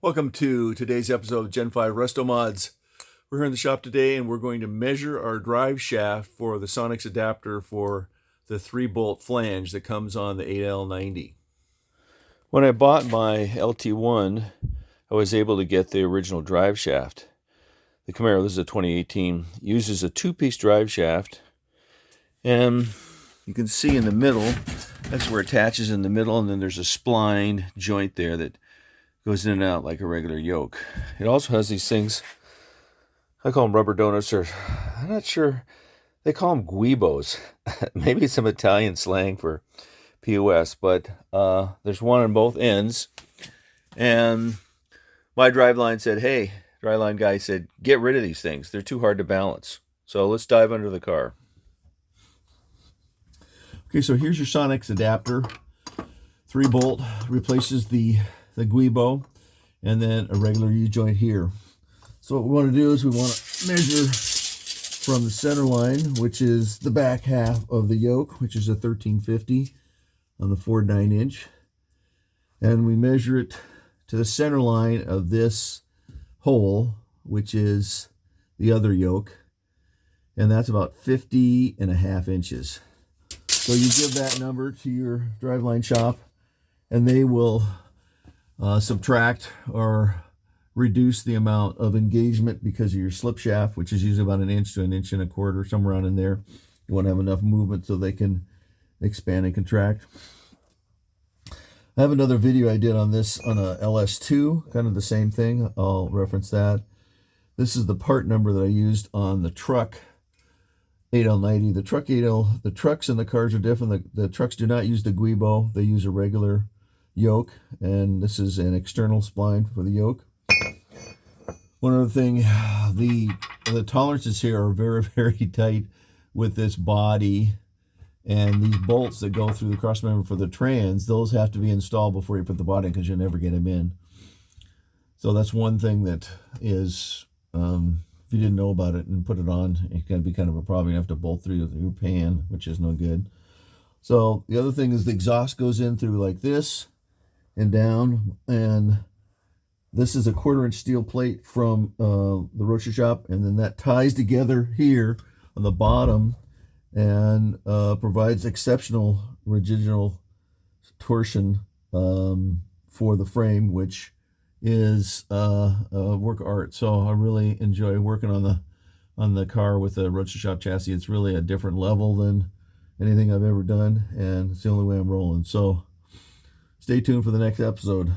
Welcome to today's episode of Gen 5 Resto Mods. We're here in the shop today and we're going to measure our drive shaft for the Sonics adapter for the 3-bolt flange that comes on the 8L90. When I bought my LT1, I was able to get the original drive shaft. The Camaro, this is a 2018, uses a 2-piece drive shaft, and you can see in the middle, that's where it attaches in the middle, and then there's a spline joint there that goes in and out like a regular yoke. It also has these things, I call them rubber donuts, or I'm not sure, they call them guibos. Maybe it's some Italian slang for POS, but there's one on both ends. And my Driveline said, hey, Driveline guy said, get rid of these things. They're too hard to balance. So let's dive under the car. Okay, so here's your Sonics adapter. 3-bolt, replaces the guibo, and then a regular U-joint here. So what we want to do is we want to measure from the center line, which is the back half of the yoke, which is a 1350 on the 4.9 inch. And we measure it to the center line of this hole, which is the other yoke. And that's about 50.5 inches. So you give that number to your Driveline shop, and they will subtract or reduce the amount of engagement because of your slip shaft, which is usually about 1 inch to 1.25 inches, somewhere around in there. You want to have enough movement so they can expand and contract. I have another video I did on this on a LS2, kind of the same thing. I'll reference that. This is the part number that I used on the truck 8L90. The trucks and the cars are different. The trucks do not use the guibo. They use a regular yoke, and this is an external spline for the yoke. One other thing, the tolerances here are very, very tight with this body, and these bolts that go through the cross member for the trans, those have to be installed before you put the body in because you'll never get them in. So that's one thing that is, if you didn't know about it and put it on, it can be kind of a problem. You have to bolt through your pan, which is no good. So the other thing is the exhaust goes in through like this and down, and this is a 1/4 inch steel plate from the roaster shop, and then that ties together here on the bottom and provides exceptional rigidal torsion for the frame, which is a work of art. So I really enjoy working on the car with a roaster shop chassis. It's really a different level than anything I've ever done, and it's the only way I'm rolling. So stay tuned for the next episode.